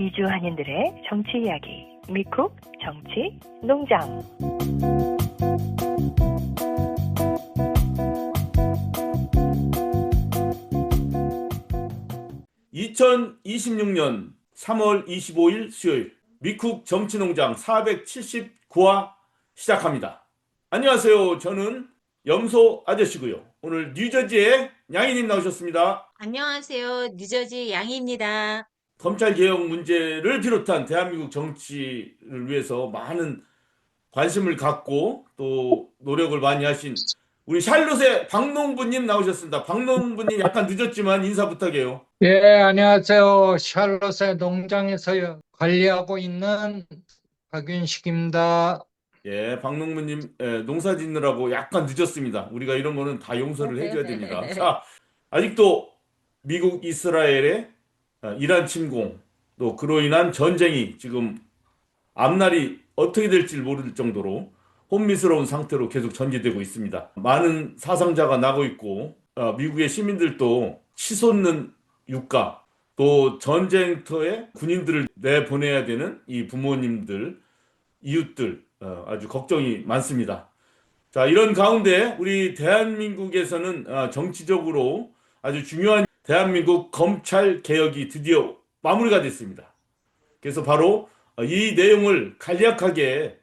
미주 한인들의 정치 이야기, 미쿡 정치 농장. 2026년 3월 25일 수요일 미쿡 정치농장 479화 시작합니다. 안녕하세요. 저는 염소 아저씨고요. 오늘 뉴저지에 양희님 나오셨습니다. 안녕하세요. 뉴저지 양희입니다. 검찰개혁 문제를 비롯한 대한민국 정치를 위해서 많은 관심을 갖고 또 노력을 많이 하신 우리 샬롯의 박농부님 나오셨습니다. 박농부님 약간 늦었지만 인사 부탁해요. 예, 안녕하세요. 샬롯의 농장에서 관리하고 있는 박윤식입니다. 예, 박농부님 농사 짓느라고 약간 늦었습니다. 우리가 이런 거는 다 용서를 해줘야 됩니다. 자, 아직도 미국 이스라엘의 이란 침공 또 그로 인한 전쟁이 지금 앞날이 어떻게 될지 모를 정도로 혼미스러운 상태로 계속 전개되고 있습니다. 많은 사상자가 나고 있고 미국의 시민들도 치솟는 유가 또 전쟁터에 군인들을 내보내야 되는 이 부모님들 이웃들 아주 걱정이 많습니다. 자, 이런 가운데 우리 대한민국에서는 정치적으로 아주 중요한 대한민국 검찰 개혁이 드디어 마무리가 됐습니다. 그래서 바로 이 내용을 간략하게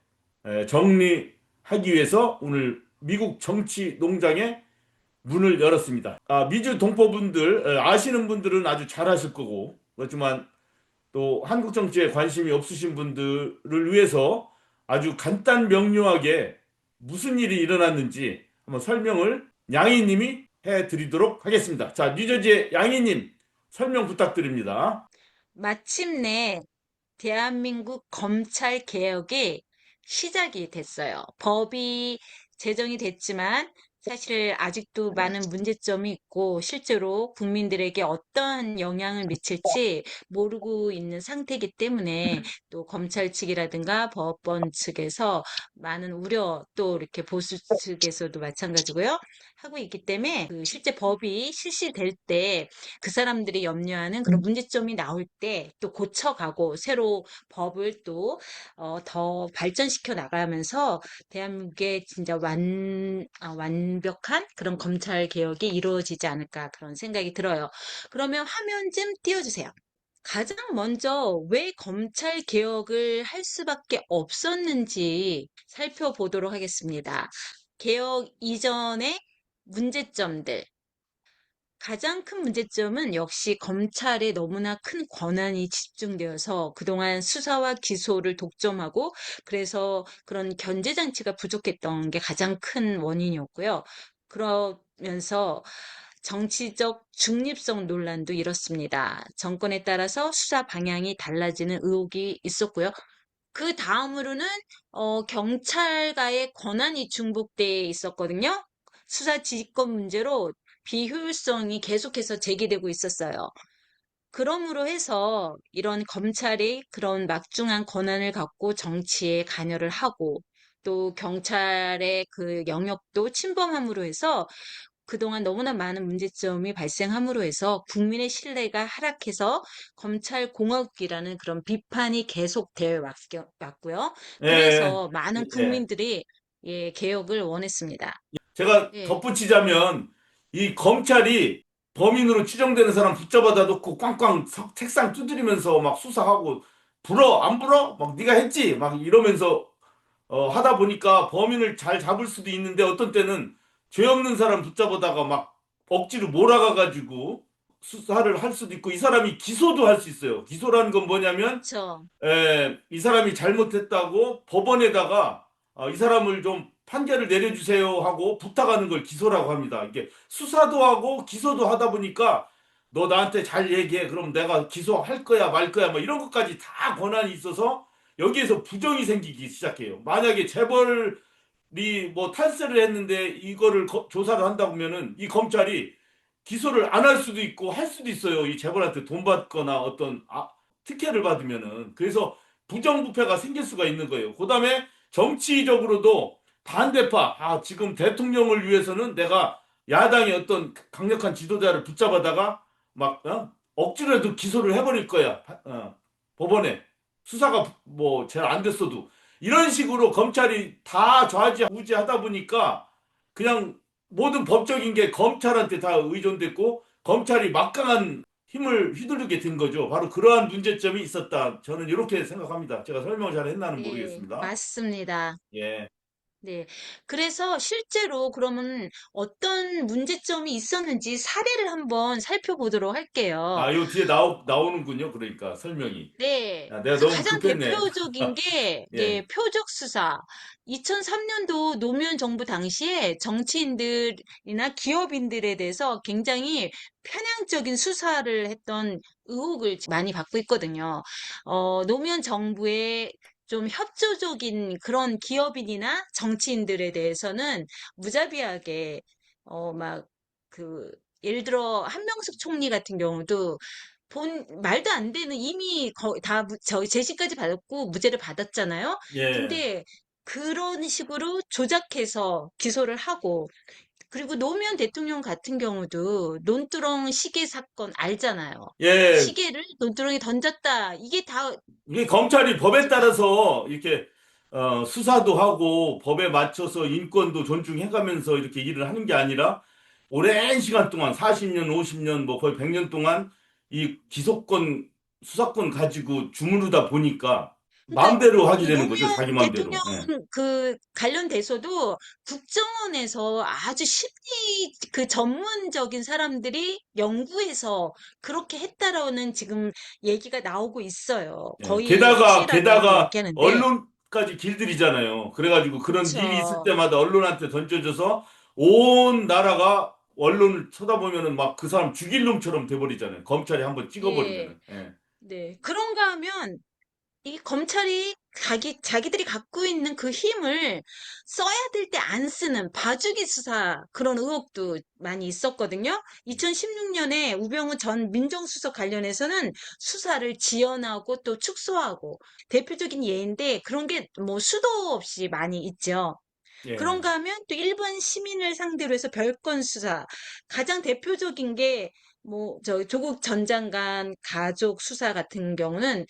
정리하기 위해서 오늘 미국 정치 농장에 문을 열었습니다. 미주 동포분들 아시는 분들은 아주 잘 아실 거고 그렇지만 또 한국 정치에 관심이 없으신 분들을 위해서 아주 간단 명료하게 무슨 일이 일어났는지 한번 설명을 양희님이 해드리도록 하겠습니다. 자, 뉴저지의 양희님 설명 부탁드립니다. 마침내 대한민국 검찰 개혁이 시작이 됐어요. 법이 제정이 됐지만 사실 아직도 많은 문제점이 있고 실제로 국민들에게 어떤 영향을 미칠지 모르고 있는 상태이기 때문에 또 검찰 측이라든가 법원 측에서 많은 우려 또 이렇게 보수 측에서도 마찬가지고요. 하고 있기 때문에 그 실제 법이 실시될 때 그 사람들이 염려하는 그런 문제점이 나올 때 또 고쳐가고 새로 법을 또 더 발전시켜 나가면서 대한민국의 진짜 완벽한 그런 검찰 개혁이 이루어지지 않을까 그런 생각이 들어요. 그러면 화면 좀 띄워주세요. 가장 먼저 왜 검찰 개혁을 할 수밖에 없었는지 살펴보도록 하겠습니다. 개혁 이전의 문제점들. 가장 큰 문제점은 역시 검찰에 너무나 큰 권한이 집중되어서 그동안 수사와 기소를 독점하고 그래서 그런 견제 장치가 부족했던 게 가장 큰 원인이었고요. 그러면서 정치적 중립성 논란도 일었습니다. 정권에 따라서 수사 방향이 달라지는 의혹이 있었고요. 그 다음으로는 경찰과의 권한이 중복돼 있었거든요. 수사 지휘권 문제로 비효율성이 계속해서 제기되고 있었어요. 그러므로 해서 이런 검찰이 그런 막중한 권한을 갖고 정치에 관여를 하고 또 경찰의 그 영역도 침범함으로 해서 그동안 너무나 많은 문제점이 발생함으로 해서 국민의 신뢰가 하락해서 검찰공화국이라는 그런 비판이 계속되어 왔고요. 예, 그래서 많은 예. 국민들이 개혁을 원했습니다. 제가 예, 덧붙이자면 이 검찰이 범인으로 추정되는 사람 붙잡아다 놓고 꽝꽝 책상 두드리면서 막 수사하고 불어 안 불어? 막 네가 했지? 막 이러면서 하다 보니까 범인을 잘 잡을 수도 있는데 어떤 때는 죄 없는 사람 붙잡아다가 막 억지로 몰아가가지고 수사를 할 수도 있고 이 사람이 기소도 할 수 있어요. 기소라는 건 뭐냐면 그렇죠. 이 사람이 잘못했다고 법원에다가 이 사람을 좀 판결을 내려주세요 하고 부탁하는 걸 기소라고 합니다. 이게 수사도 하고 기소도 하다 보니까 너 나한테 잘 얘기해. 그럼 내가 기소할 거야 말 거야 뭐 이런 것까지 다 권한이 있어서 여기에서 부정이 생기기 시작해요. 만약에 재벌이 뭐 탈세를 했는데 이거를 조사를 한다고 하면은 이 검찰이 기소를 안 할 수도 있고 할 수도 있어요. 이 재벌한테 돈 받거나 어떤 특혜를 받으면은. 그래서 부정부패가 생길 수가 있는 거예요. 그다음에 정치적으로도 반대파, 지금 대통령을 위해서는 내가 야당의 어떤 강력한 지도자를 붙잡아다가 막 억지로라도 기소를 해버릴 거야. 법원에 수사가 뭐 잘 안 됐어도 이런 식으로 검찰이 다 좌지우지하다 보니까 그냥 모든 법적인 게 검찰한테 다 의존됐고 검찰이 막강한 힘을 휘두르게 된 거죠. 바로 그러한 문제점이 있었다. 저는 이렇게 생각합니다. 제가 설명을 잘 했나는 네, 모르겠습니다. 맞습니다. 예. 네. 그래서 실제로 그러면 어떤 문제점이 있었는지 사례를 한번 살펴보도록 할게요. 아, 요 뒤에 나오는군요. 그러니까 설명이. 네. 야, 내가 그래서 너무 가장 급했네. 대표적인 게, 예. 네, 표적 수사. 2003년도 노무현 정부 당시에 정치인들이나 기업인들에 대해서 굉장히 편향적인 수사를 했던 의혹을 많이 받고 있거든요. 노무현 정부의 좀 협조적인 그런 기업인이나 정치인들에 대해서는 무자비하게, 막, 그, 예를 들어, 한명숙 총리 같은 경우도 말도 안 되는 이미 다 저희 재심까지 받았고 무죄를 받았잖아요. 예. 근데 그런 식으로 조작해서 기소를 하고 그리고 노무현 대통령 같은 경우도 논두렁 시계 사건 알잖아요. 예. 시계를 논두렁에 던졌다. 이게 다 이게 검찰이 법에 이제 바- 따라서 이렇게 수사도 하고 법에 맞춰서 인권도 존중해가면서 이렇게 일을 하는 게 아니라 오랜 시간 동안 40년, 50년, 뭐 거의 100년 동안 이 기소권, 수사권 가지고 주무르다 보니까 그러니까 마음대로 하게 그 되는 거죠. 노무현 자기 대통령 마음대로. 예. 그 관련돼서도 국정원에서 아주 심리 그 전문적인 사람들이 연구해서 그렇게 했다라는 지금 얘기가 나오고 있어요. 예. 거의 확실하다고 게다가 얘기하는데, 언론까지 길들이잖아요. 그래가지고 그런 일이 있을 그쵸. 때마다 언론한테 던져져서 온 나라가 언론을 쳐다보면은 막 그 사람 죽일 놈처럼 돼버리잖아요. 검찰이 한번 예, 찍어버리면은. 예. 네. 그런가 하면 이 검찰이 자기들이 갖고 있는 그 힘을 써야 될 때 안 쓰는 봐주기 수사 그런 의혹도 많이 있었거든요. 2016년에 우병우 전 민정수석 관련해서는 수사를 지연하고 또 축소하고 대표적인 예인데 그런 게 뭐 수도 없이 많이 있죠. 예. 그런가 하면 또 일반 시민을 상대로 해서 별건 수사. 가장 대표적인 게 뭐, 조국 전 장관 가족 수사 같은 경우는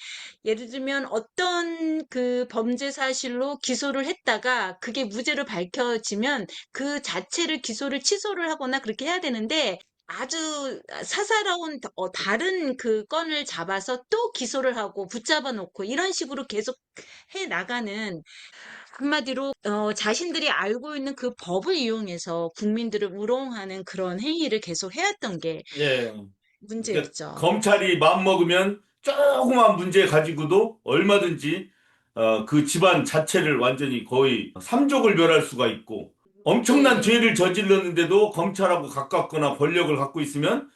예를 들면 어떤 그 범죄 사실로 기소를 했다가 그게 무죄로 밝혀지면 그 자체를 기소를 취소를 하거나 그렇게 해야 되는데 아주 사사로운 다른 그 건을 잡아서 또 기소를 하고 붙잡아 놓고 이런 식으로 계속 해 나가는 한마디로 자신들이 알고 있는 그 법을 이용해서 국민들을 우롱하는 그런 행위를 계속 해왔던 게 예. 그러니까 문제였죠. 검찰이 마음먹으면 조그만 문제 가지고도 얼마든지 그 집안 자체를 완전히 거의 삼족을 멸할 수가 있고 엄청난 네, 죄를 저질렀는데도 검찰하고 가깝거나 권력을 갖고 있으면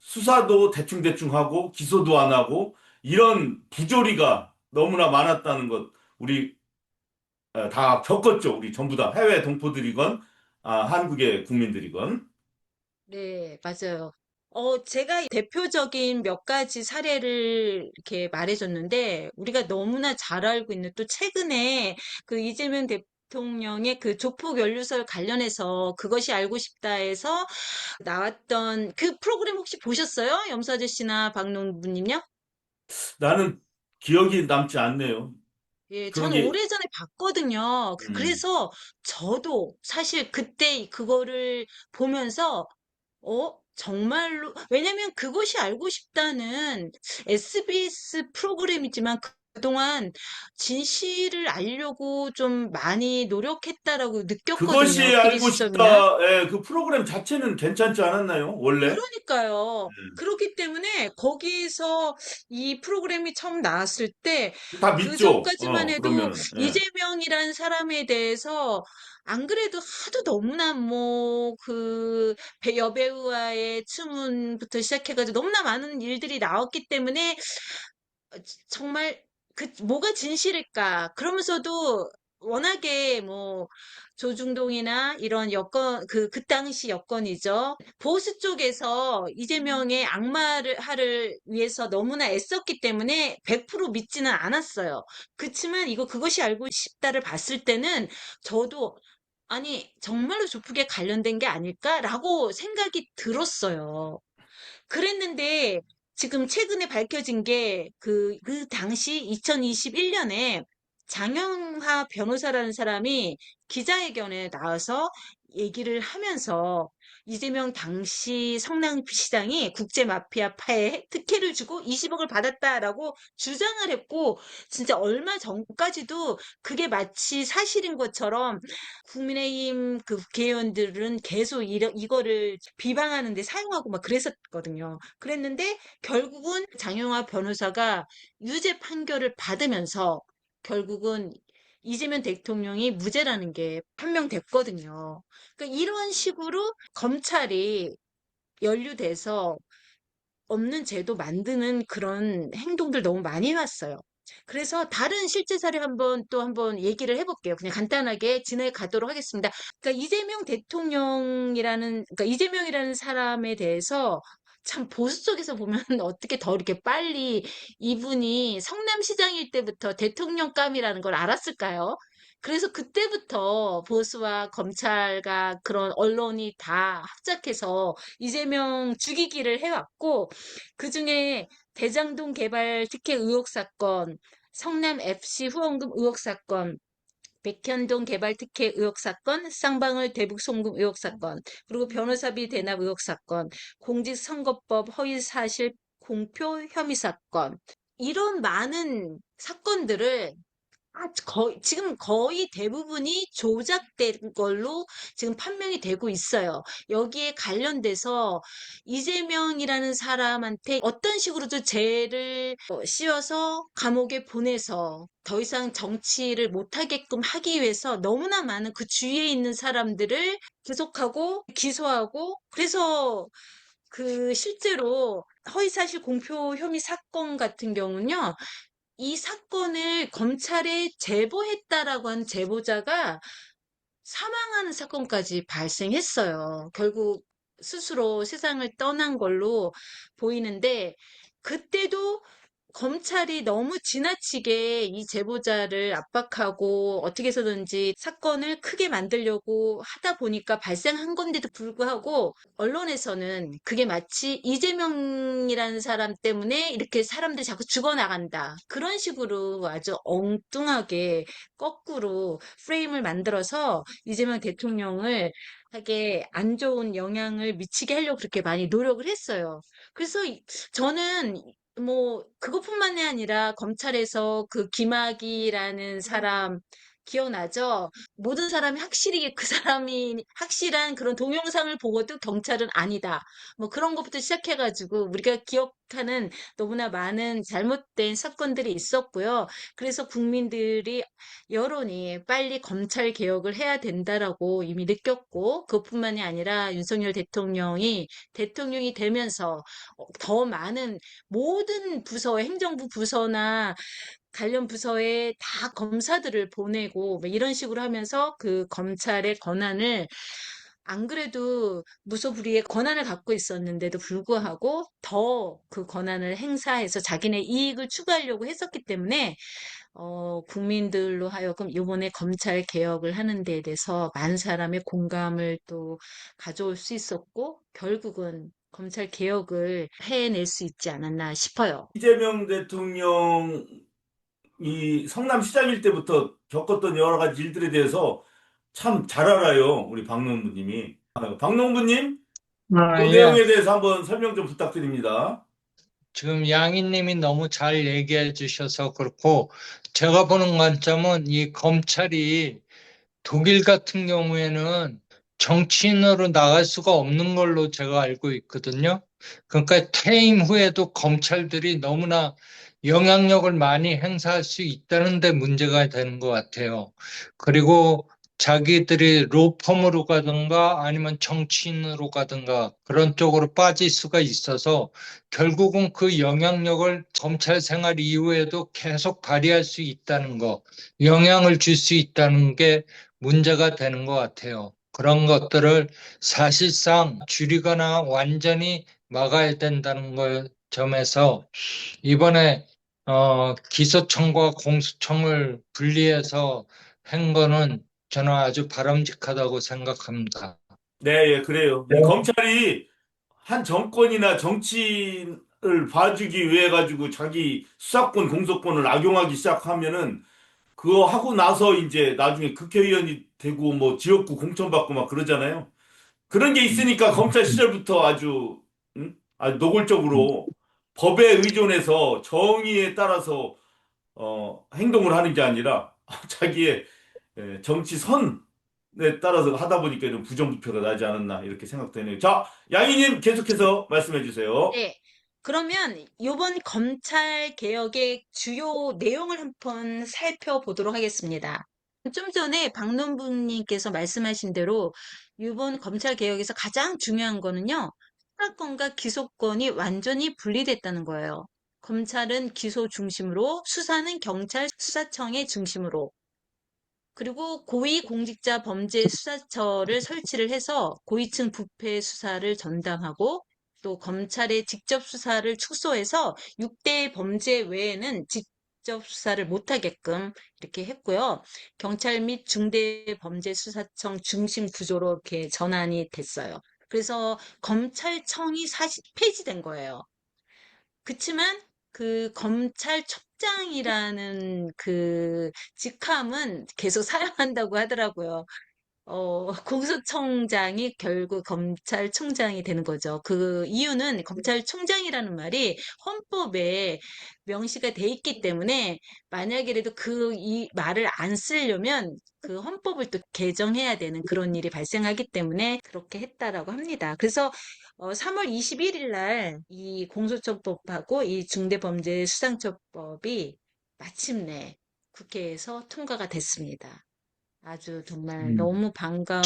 수사도 대충대충 하고 기소도 안 하고 이런 부조리가 너무나 많았다는 것 우리 다 겪었죠. 우리 전부 다 해외 동포들이건 한국의 국민들이건. 네, 맞아요. 제가 대표적인 몇 가지 사례를 이렇게 말해줬는데, 우리가 너무나 잘 알고 있는 또 최근에 그 이재명 대통령의 그 조폭 연루설 관련해서 그것이 알고 싶다에서 나왔던 그 프로그램 혹시 보셨어요? 염소 아저씨나 박농부님요? 나는 기억이 남지 않네요. 예, 그런 저는 게 오래전에 봤거든요. 음, 그래서 저도 사실 그때 그거를 보면서, 정말로, 왜냐면 그것이 알고 싶다는 SBS 프로그램이지만 그동안 진실을 알려고 좀 많이 노력했다라고 느꼈거든요. 그것이 PD 알고 수첩이나. 싶다. 예, 그 프로그램 자체는 괜찮지 않았나요? 원래? 그러니까요. 그렇기 때문에 거기에서 이 프로그램이 처음 나왔을 때 다 그 믿죠. 전까지만 해도 그러면 예. 이재명이라는 사람에 대해서 안 그래도 하도 너무나 뭐 그 여배우와의 추문부터 시작해가지고 너무나 많은 일들이 나왔기 때문에 정말 뭐가 진실일까? 그러면서도 워낙에 뭐 조중동이나 이런 여건 그 당시 여건이죠. 보수 쪽에서 이재명의 악마를 위해서 너무나 애썼기 때문에 100% 믿지는 않았어요. 그치만 그것이 알고 싶다를 봤을 때는 저도 아니 정말로 조폭에 관련된 게 아닐까라고 생각이 들었어요. 그랬는데 지금 최근에 밝혀진 게 그 당시 2021년에 장영하 변호사라는 사람이 기자회견에 나와서 얘기를 하면서 이재명 당시 성남시장이 국제 마피아파에 특혜를 주고 20억을 받았다라고 주장을 했고, 진짜 얼마 전까지도 그게 마치 사실인 것처럼 국민의힘 그 국회의원들은 계속 이거를 비방하는데 사용하고 막 그랬었거든요. 그랬는데 결국은 장영화 변호사가 유죄 판결을 받으면서 결국은 이재명 대통령이 무죄라는 게 판명됐거든요. 그러니까 이런 식으로 검찰이 연루돼서 없는 제도 만드는 그런 행동들 너무 많이 봤어요. 그래서 다른 실제 사례 한번 얘기를 해볼게요. 그냥 간단하게 진행해 가도록 하겠습니다. 그러니까 그러니까 이재명이라는 사람에 대해서 참 보수 쪽에서 보면 어떻게 더 이렇게 빨리 이분이 성남시장일 때부터 대통령감이라는 걸 알았을까요? 그래서 그때부터 보수와 검찰과 그런 언론이 다 합작해서 이재명 죽이기를 해왔고, 그중에 대장동 개발 특혜 의혹 사건, 성남 FC 후원금 의혹 사건, 백현동 개발 특혜 의혹 사건, 쌍방울 대북 송금 의혹 사건, 그리고 변호사비 대납 의혹 사건, 공직선거법 허위 사실 공표 혐의 사건, 이런 많은 사건들을 지금 거의 대부분이 조작된 걸로 지금 판명이 되고 있어요. 여기에 관련돼서 이재명이라는 사람한테 어떤 식으로도 죄를 씌워서 감옥에 보내서 더 이상 정치를 못하게끔 하기 위해서 너무나 많은 그 주위에 있는 사람들을 구속하고 기소하고, 그래서 그 실제로 허위사실 공표 혐의 사건 같은 경우는요, 이 사건을 검찰에 제보했다라고 한 제보자가 사망하는 사건까지 발생했어요. 결국 스스로 세상을 떠난 걸로 보이는데, 그때도 검찰이 너무 지나치게 이 제보자를 압박하고 어떻게 해서든지 사건을 크게 만들려고 하다 보니까 발생한 건데도 불구하고, 언론에서는 그게 마치 이재명이라는 사람 때문에 이렇게 사람들이 자꾸 죽어나간다, 그런 식으로 아주 엉뚱하게 거꾸로 프레임을 만들어서 이재명 대통령을 하게 안 좋은 영향을 미치게 하려고 그렇게 많이 노력을 했어요. 그래서 저는 뭐 그것뿐만이 아니라 검찰에서 그 김학이라는 사람 기억나죠? 모든 사람이 확실히 그 사람이 확실한 그런 동영상을 보고도 경찰은 아니다, 뭐 그런 것부터 시작해가지고 우리가 기억하는 너무나 많은 잘못된 사건들이 있었고요. 그래서 국민들이, 여론이 빨리 검찰 개혁을 해야 된다라고 이미 느꼈고, 그것뿐만이 아니라 윤석열 대통령이 되면서 더 많은 모든 행정부 부서나 관련 부서에 다 검사들을 보내고 뭐 이런 식으로 하면서 그 검찰의 권한을, 안 그래도 무소불위의 권한을 갖고 있었는데도 불구하고 더 그 권한을 행사해서 자기네 이익을 추구하려고 했었기 때문에 국민들로 하여금 이번에 검찰 개혁을 하는 데에 대해서 많은 사람의 공감을 또 가져올 수 있었고, 결국은 검찰 개혁을 해낼 수 있지 않았나 싶어요. 이재명 대통령이 성남시장일 때부터 겪었던 여러 가지 일들에 대해서 참 잘 알아요, 우리 박농부님이. 박농부님, 그 예. 내용에 대해서 한번 설명 좀 부탁드립니다. 지금 양희님이 너무 잘 얘기해 주셔서 그렇고, 제가 보는 관점은 이 검찰이 독일 같은 경우에는 정치인으로 나갈 수가 없는 걸로 제가 알고 있거든요. 그러니까 퇴임 후에도 검찰들이 너무나 영향력을 많이 행사할 수 있다는 데 문제가 되는 것 같아요. 그리고 자기들이 로펌으로 가든가 아니면 정치인으로 가든가 그런 쪽으로 빠질 수가 있어서 결국은 그 영향력을 검찰 생활 이후에도 계속 발휘할 수 있다는 거, 영향을 줄 수 있다는 게 문제가 되는 것 같아요. 그런 것들을 사실상 줄이거나 완전히 막아야 된다는 점에서 이번에 기소청과 공수청을 분리해서 한 거는 저는 아주 바람직하다고 생각합니다. 네, 예, 그래요. 이 검찰이 한 정권이나 정치인 봐주기 위해 가지고 자기 수사권, 공소권을 악용하기 시작하면은 그거 하고 나서 이제 나중에 국회의원이 되고 뭐 지역구 공천받고 막 그러잖아요. 그런 게 있으니까 검찰 시절부터 아주 아주 노골적으로 법에 의존해서 정의에 따라서 행동을 하는 게 아니라 자기의 정치 선에 따라서 하다 보니까 이런 부정부패가 나지 않았나 이렇게 생각되네요. 자, 양희님 계속해서 말씀해 주세요. 네. 그러면 요번 검찰 개혁의 주요 내용을 한번 살펴보도록 하겠습니다. 좀 전에 박논부님께서 말씀하신 대로 이번 검찰 개혁에서 가장 중요한 거는요, 수사권과 기소권이 완전히 분리됐다는 거예요. 검찰은 기소 중심으로, 수사는 경찰 수사청의 중심으로, 그리고 고위공직자범죄수사처를 설치를 해서 고위층 부패 수사를 전담하고 또 검찰의 직접 수사를 축소해서 6대 범죄 외에는 직접 수사를 못하게끔 이렇게 했고요. 경찰 및 중대범죄수사청 중심 구조로 이렇게 전환이 됐어요. 그래서 검찰청이 사실 폐지된 거예요. 그치만 그 검찰총장이라는 그 직함은 계속 사용한다고 하더라고요. 공수처장이 결국 검찰총장이 되는 거죠. 그 이유는 검찰총장이라는 말이 헌법에 명시가 돼 있기 때문에 만약이라도 그 이 말을 안 쓰려면 그 헌법을 또 개정해야 되는 그런 일이 발생하기 때문에 그렇게 했다라고 합니다. 그래서 3월 21일 날 이 공수처법하고 이 중대범죄수상처법이 마침내 국회에서 통과가 됐습니다. 아주 정말 음. 너무 반가운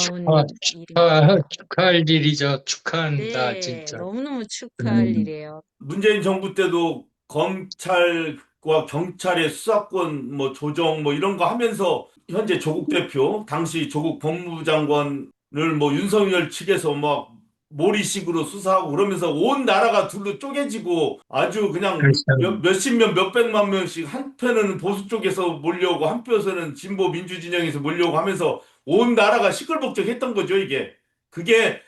일입니다. 축하할 일이죠. 축하한다, 네, 진짜. 너무너무 축하할 음. 일이에요. 문재인 정부 때도 검찰과 경찰의 수사권 뭐 조정 뭐 이런 거 하면서 현재 조국 대표, 당시 조국 법무장관을 뭐 윤석열 측에서 막 몰이식으로 수사하고 그러면서 온 나라가 둘로 쪼개지고 아주 그냥 그래서 몇십 명, 몇백만 명씩 한편은 보수 쪽에서 몰려오고 한편에서는 진보 민주 진영에서 몰려오고 하면서 온 나라가 시끌벅적했던 거죠, 이게. 그게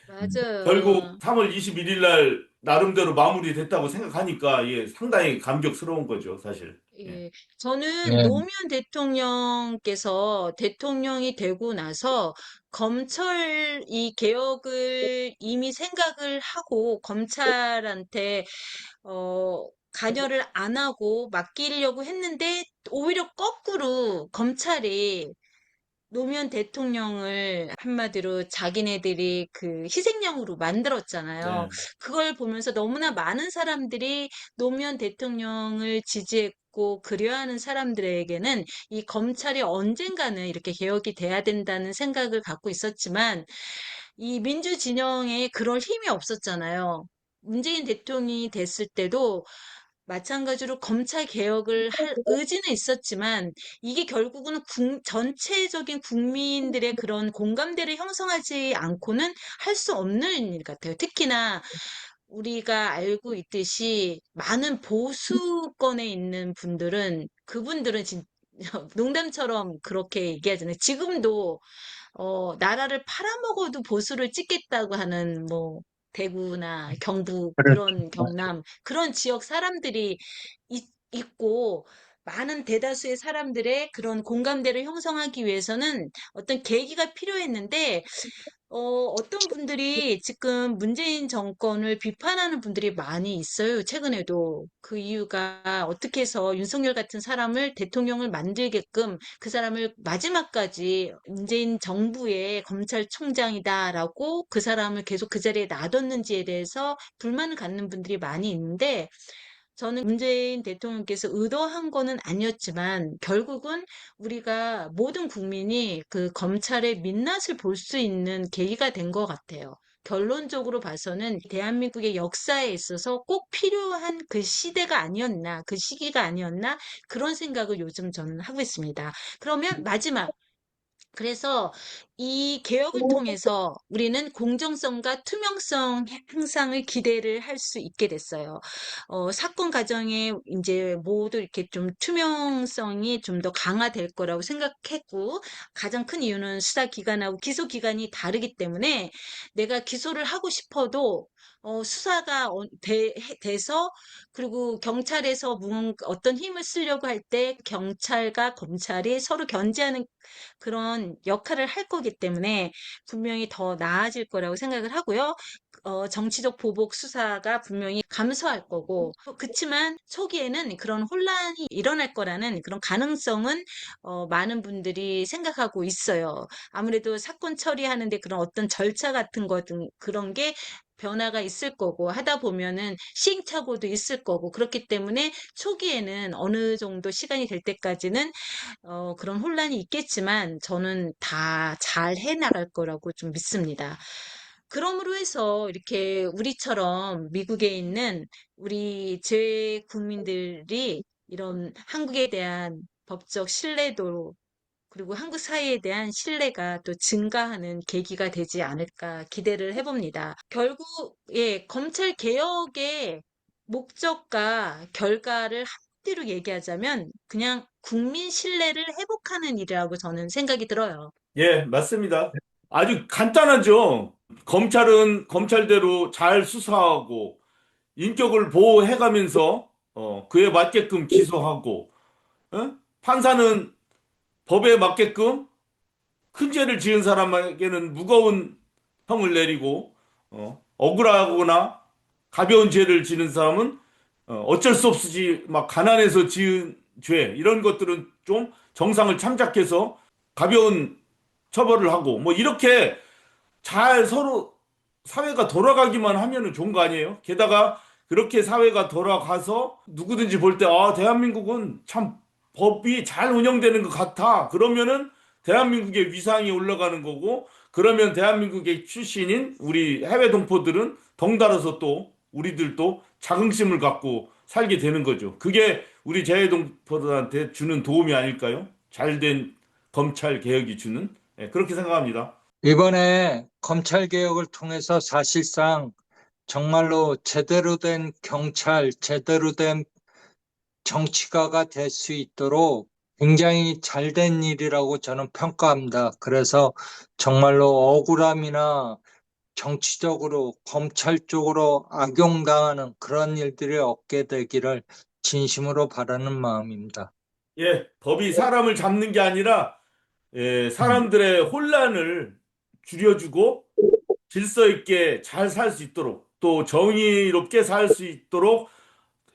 결국 맞아요. 3월 21일 날 나름대로 마무리됐다고 생각하니까 이게 상당히 감격스러운 거죠, 사실. 예. 예, 저는 예, 노무현 대통령께서 대통령이 되고 나서 검찰 이 개혁을 이미 생각을 하고 검찰한테 관여를 안 하고 맡기려고 했는데 오히려 거꾸로 검찰이 노무현 대통령을 한마디로 자기네들이 그 희생양으로 만들었잖아요. 네. 그걸 보면서 너무나 많은 사람들이 노무현 대통령을 지지했고 그리워하는 사람들에게는 이 검찰이 언젠가는 이렇게 개혁이 돼야 된다는 생각을 갖고 있었지만 이 민주 진영에 그럴 힘이 없었잖아요. 문재인 대통령이 됐을 때도 마찬가지로 검찰 개혁을 할 의지는 있었지만 이게 결국은 전체적인 국민들의 그런 공감대를 형성하지 않고는 할 수 없는 일 같아요. 특히나 우리가 알고 있듯이 많은 보수권에 있는 분들은 그분들은 농담처럼 그렇게 얘기하잖아요. 지금도 나라를 팔아먹어도 보수를 찍겠다고 하는 뭐 대구나 경북 그렇죠. 그런 경남 그런 지역 사람들이 있고 많은 대다수의 사람들의 그런 공감대를 형성하기 위해서는 어떤 계기가 필요했는데 어떤 분들이 지금 문재인 정권을 비판하는 분들이 많이 있어요. 최근에도. 그 이유가 어떻게 해서 윤석열 같은 사람을 대통령을 만들게끔 그 사람을 마지막까지 문재인 정부의 검찰총장이다라고 그 사람을 계속 그 자리에 놔뒀는지에 대해서 불만을 갖는 분들이 많이 있는데 저는 문재인 대통령께서 의도한 거는 아니었지만 결국은 우리가 모든 국민이 그 검찰의 민낯을 볼 수 있는 계기가 된 것 같아요. 결론적으로 봐서는 대한민국의 역사에 있어서 꼭 필요한 그 시대가 아니었나, 그 시기가 아니었나, 그런 생각을 요즘 저는 하고 있습니다. 그러면 마지막 그래서 이 개혁을 통해서 우리는 공정성과 투명성 향상을 기대를 할 수 있게 됐어요. 사건 과정에 이제 모두 이렇게 좀 투명성이 좀 더 강화될 거라고 생각했고, 가장 큰 이유는 수사기관하고 기소기관이 다르기 때문에 내가 기소를 하고 싶어도 수사가 돼서, 그리고 경찰에서 어떤 힘을 쓰려고 할 때 경찰과 검찰이 서로 견제하는 그런 역할을 할 거기 때문에 분명히 더 나아질 거라고 생각을 하고요. 정치적 보복 수사가 분명히 감소할 거고, 그치만 초기에는 그런 혼란이 일어날 거라는 그런 가능성은 많은 분들이 생각하고 있어요. 아무래도 사건 처리하는데 그런 어떤 절차 같은 거 등 그런 게 변화가 있을 거고 하다 보면은 시행착오도 있을 거고, 그렇기 때문에 초기에는 어느 정도 시간이 될 때까지는 그런 혼란이 있겠지만 저는 다 잘 해나갈 거라고 좀 믿습니다. 그러므로 해서 이렇게 우리처럼 미국에 있는 우리 재국민들이 이런 한국에 대한 법적 신뢰도, 그리고 한국 사회에 대한 신뢰가 또 증가하는 계기가 되지 않을까 기대를 해봅니다. 결국, 예, 검찰 개혁의 목적과 결과를 한마디로 얘기하자면 그냥 국민 신뢰를 회복하는 일이라고 저는 생각이 들어요. 예, 맞습니다. 아주 간단하죠. 검찰은 검찰대로 잘 수사하고 인격을 보호해가면서 그에 맞게끔 기소하고, 판사는 법에 맞게끔 큰 죄를 지은 사람에게는 무거운 형을 내리고, 억울하거나 가벼운 죄를 지는 사람은 어쩔 수 없이 막 가난해서 지은 죄, 이런 것들은 좀 정상을 참작해서 가벼운 처벌을 하고, 뭐 이렇게 잘 서로 사회가 돌아가기만 하면은 좋은 거 아니에요? 게다가 그렇게 사회가 돌아가서 누구든지 볼 때, 아, 대한민국은 참 법이 잘 운영되는 것 같아. 그러면은 대한민국의 위상이 올라가는 거고, 그러면 대한민국의 출신인 우리 해외 동포들은 덩달아서 또 우리들도 자긍심을 갖고 살게 되는 거죠. 그게 우리 재외 동포들한테 주는 도움이 아닐까요? 잘된 검찰 개혁이 주는, 그렇게 생각합니다. 이번에 검찰 개혁을 통해서 사실상 정말로 제대로 된 경찰, 제대로 된 정치가가 될 수 있도록 굉장히 잘된 일이라고 저는 평가합니다. 그래서 정말로 억울함이나 정치적으로 검찰 쪽으로 악용당하는 그런 일들이 없게 되기를 진심으로 바라는 마음입니다. 예, 법이 사람을 잡는 게 아니라 사람들의 혼란을 줄여주고 질서 있게 잘 살 수 있도록 또 정의롭게 살 수 있도록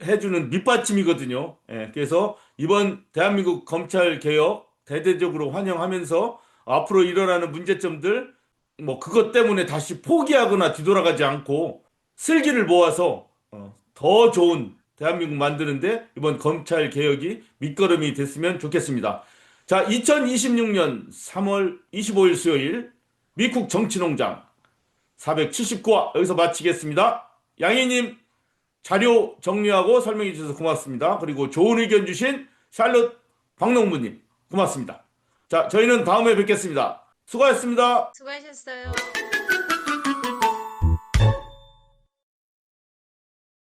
해주는 밑받침이거든요. 그래서 이번 대한민국 검찰 개혁 대대적으로 환영하면서 앞으로 일어나는 문제점들 뭐 그것 때문에 다시 포기하거나 뒤돌아가지 않고 슬기를 모아서 더 좋은 대한민국 만드는데 이번 검찰 개혁이 밑거름이 됐으면 좋겠습니다. 자, 2026년 3월 25일 수요일 미국 정치농장 479화 여기서 마치겠습니다. 양희님 자료 정리하고 설명해 주셔서 고맙습니다. 그리고 좋은 의견 주신 샬롯 박농부님 고맙습니다. 자, 저희는 다음에 뵙겠습니다. 수고하셨습니다. 수고하셨어요.